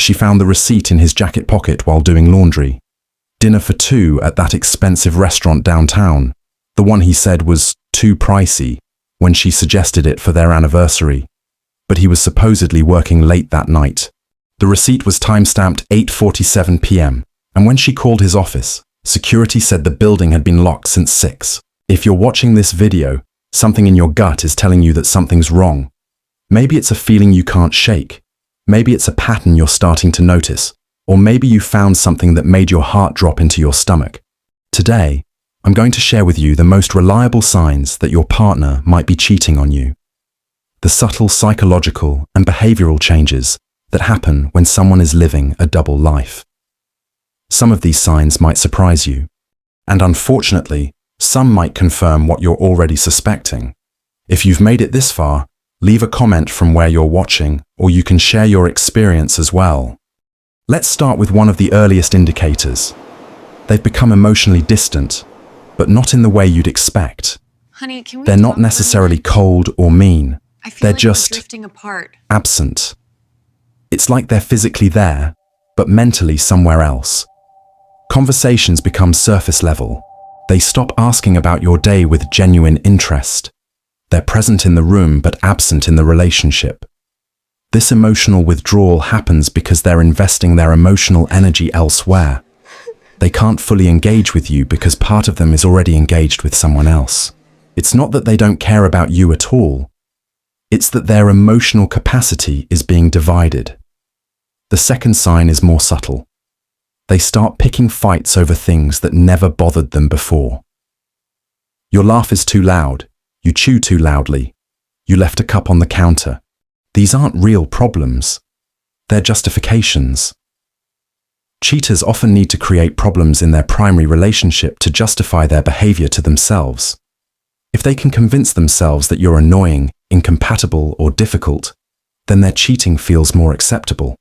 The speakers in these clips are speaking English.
She found the receipt in his jacket pocket while doing laundry. Dinner for two at that expensive restaurant downtown. The one he said was too pricey when she suggested it for their anniversary. But he was supposedly working late that night. The receipt was time-stamped 8:47 p.m. And when she called his office, security said the building had been locked since 6. If you're watching this video, something in your gut is telling you that something's wrong. Maybe it's a feeling you can't shake. Maybe it's a pattern you're starting to notice. Or maybe you found something that made your heart drop into your stomach. Today, I'm going to share with you the most reliable signs that your partner might be cheating on you. The subtle psychological and behavioral changes that happen when someone is living a double life. Some of these signs might surprise you, and unfortunately, some might confirm what you're already suspecting. If you've made it this far, leave a comment from where you're watching, or you can share your experience as well. Let's start with one of the earliest indicators. They've become emotionally distant, but not in the way you'd expect. Honey, can we They're not necessarily cold or mean. I feel They're like we're just drifting apart. absent. It's like they're physically there, but mentally somewhere else. Conversations become surface level. They stop asking about your day with genuine interest. They're present in the room but absent in the relationship. This emotional withdrawal happens because they're investing their emotional energy elsewhere. They can't fully engage with you because part of them is already engaged with someone else. It's not that they don't care about you at all. It's that their emotional capacity is being divided. The second sign is more subtle. They start picking fights over things that never bothered them before. Your laugh is too loud. You chew too loudly. You left a cup on the counter. These aren't real problems. They're justifications. Cheaters often need to create problems in their primary relationship to justify their behavior to themselves. If they can convince themselves that you're annoying, incompatible, or difficult, then their cheating feels more acceptable.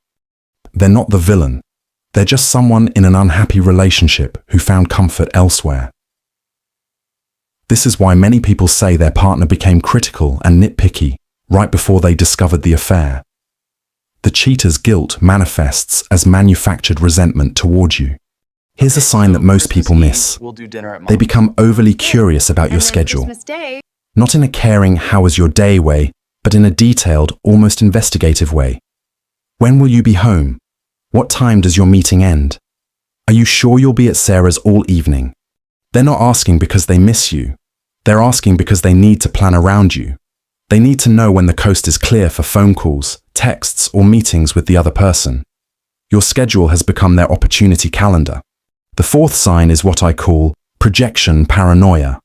They're not the villain. They're just someone in an unhappy relationship who found comfort elsewhere. This is why many people say their partner became critical and nitpicky right before they discovered the affair. The cheater's guilt manifests as manufactured resentment toward you. Here's a sign that most people miss. They become overly curious about your schedule. Not in a caring, how was your day way, but in a detailed, almost investigative way. When will you be home? What time does your meeting end? Are you sure you'll be at Sarah's all evening? They're not asking because they miss you. They're asking because they need to plan around you. They need to know when the coast is clear for phone calls, texts, or meetings with the other person. Your schedule has become their opportunity calendar. The fourth sign is what I call projection paranoia.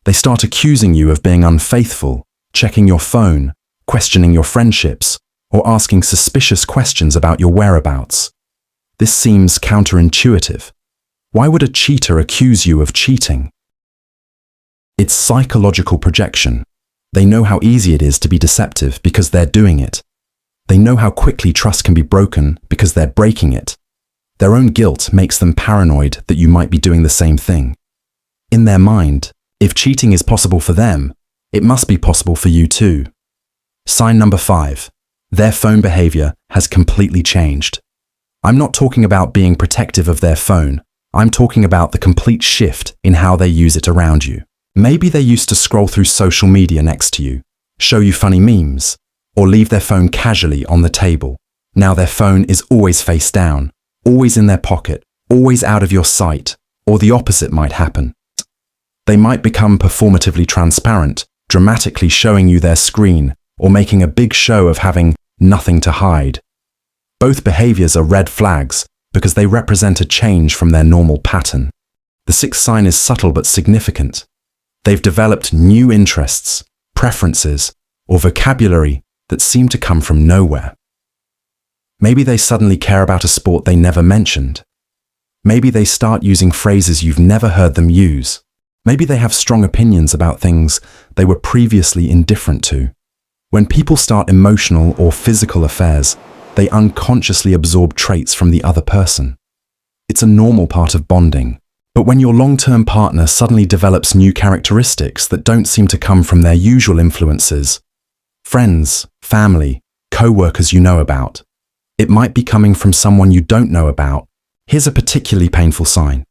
They start accusing you of being unfaithful, checking your phone, questioning your friendships, or asking suspicious questions about your whereabouts. This seems counterintuitive. Why would a cheater accuse you of cheating? It's psychological projection. They know how easy it is to be deceptive because they're doing it. They know how quickly trust can be broken because they're breaking it. Their own guilt makes them paranoid that you might be doing the same thing. In their mind, if cheating is possible for them, it must be possible for you too. Sign number 5. Their phone behavior has completely changed. I'm not talking about being protective of their phone. I'm talking about the complete shift in how they use it around you. Maybe they used to scroll through social media next to you, show you funny memes, or leave their phone casually on the table. Now their phone is always face down, always in their pocket, always out of your sight, or the opposite might happen. They might become performatively transparent, dramatically showing you their screen, or making a big show of having nothing to hide. Both behaviors are red flags because they represent a change from their normal pattern. The sixth sign is subtle but significant. They've developed new interests, preferences, or vocabulary that seem to come from nowhere. Maybe they suddenly care about a sport they never mentioned. Maybe they start using phrases you've never heard them use. Maybe they have strong opinions about things they were previously indifferent to. When people start emotional or physical affairs, they unconsciously absorb traits from the other person. It's a normal part of bonding. But when your long-term partner suddenly develops new characteristics that don't seem to come from their usual influences, friends, family, co-workers you know about, It might be coming from someone you don't know about. Here's a particularly painful sign.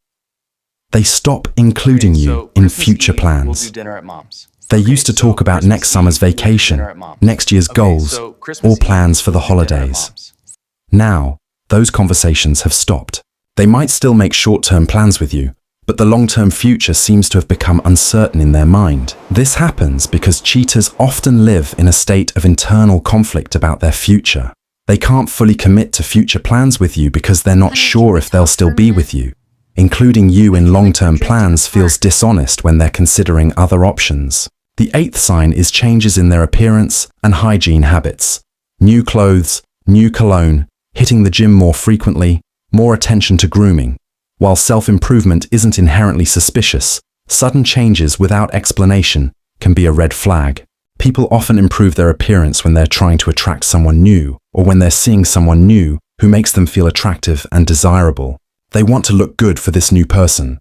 They stop including you in future plans. We'll do dinner at Mom's. They used to talk about next summer's vacation, next year's goals, or plans for the holidays. Now, those conversations have stopped. They might still make short-term plans with you, but the long-term future seems to have become uncertain in their mind. This happens because cheaters often live in a state of internal conflict about their future. They can't fully commit to future plans with you because they're not sure if they'll still be with you. Including you in long-term plans feels dishonest when they're considering other options. The 8th sign is changes in their appearance and hygiene habits. New clothes, new cologne, hitting the gym more frequently, more attention to grooming. While self-improvement isn't inherently suspicious, sudden changes without explanation can be a red flag. People often improve their appearance when they're trying to attract someone new, or when they're seeing someone new who makes them feel attractive and desirable. They want to look good for this new person.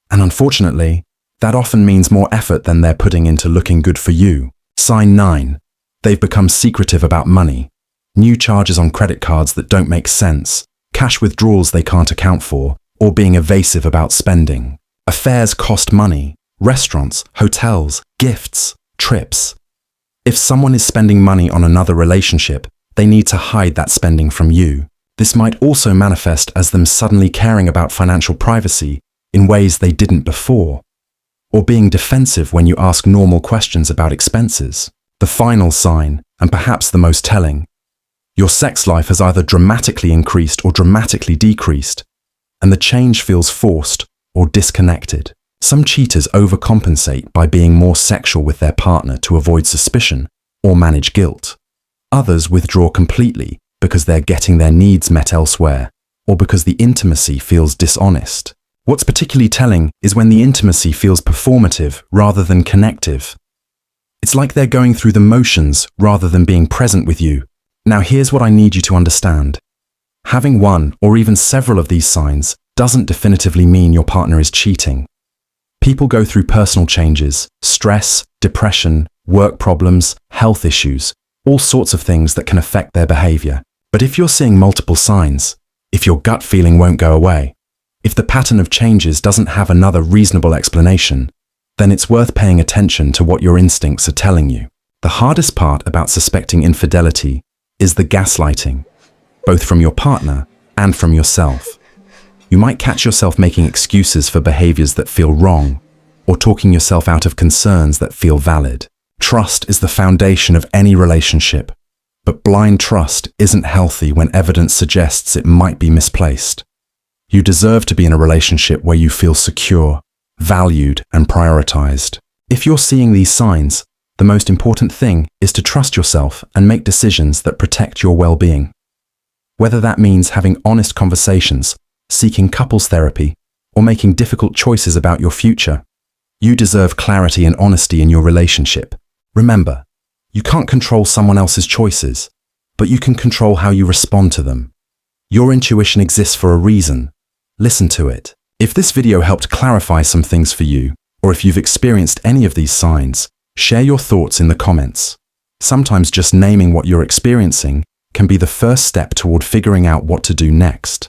And unfortunately, that often means more effort than they're putting into looking good for you. Sign 9. They've become secretive about money. New charges on credit cards that don't make sense, cash withdrawals they can't account for, or being evasive about spending. Affairs cost money. Restaurants, hotels, gifts, trips. If someone is spending money on another relationship, they need to hide that spending from you. This might also manifest as them suddenly caring about financial privacy in ways they didn't before, or being defensive when you ask normal questions about expenses. The final sign, and perhaps the most telling, your sex life has either dramatically increased or dramatically decreased, and the change feels forced or disconnected. Some cheaters overcompensate by being more sexual with their partner to avoid suspicion or manage guilt. Others withdraw completely because they're getting their needs met elsewhere, or because the intimacy feels dishonest. What's particularly telling is when the intimacy feels performative rather than connective. It's like they're going through the motions rather than being present with you. Now here's what I need you to understand. Having one or even several of these signs doesn't definitively mean your partner is cheating. People go through personal changes, stress, depression, work problems, health issues, all sorts of things that can affect their behavior. But if you're seeing multiple signs, if your gut feeling won't go away, if the pattern of changes doesn't have another reasonable explanation, then it's worth paying attention to what your instincts are telling you. The hardest part about suspecting infidelity is the gaslighting, both from your partner and from yourself. You might catch yourself making excuses for behaviors that feel wrong, or talking yourself out of concerns that feel valid. Trust is the foundation of any relationship, but blind trust isn't healthy when evidence suggests it might be misplaced. You deserve to be in a relationship where you feel secure, valued, and prioritized. If you're seeing these signs, the most important thing is to trust yourself and make decisions that protect your well-being. Whether that means having honest conversations, seeking couples therapy, or making difficult choices about your future, you deserve clarity and honesty in your relationship. Remember, you can't control someone else's choices, but you can control how you respond to them. Your intuition exists for a reason. Listen to it. If this video helped clarify some things for you, or if you've experienced any of these signs, share your thoughts in the comments. Sometimes just naming what you're experiencing can be the first step toward figuring out what to do next.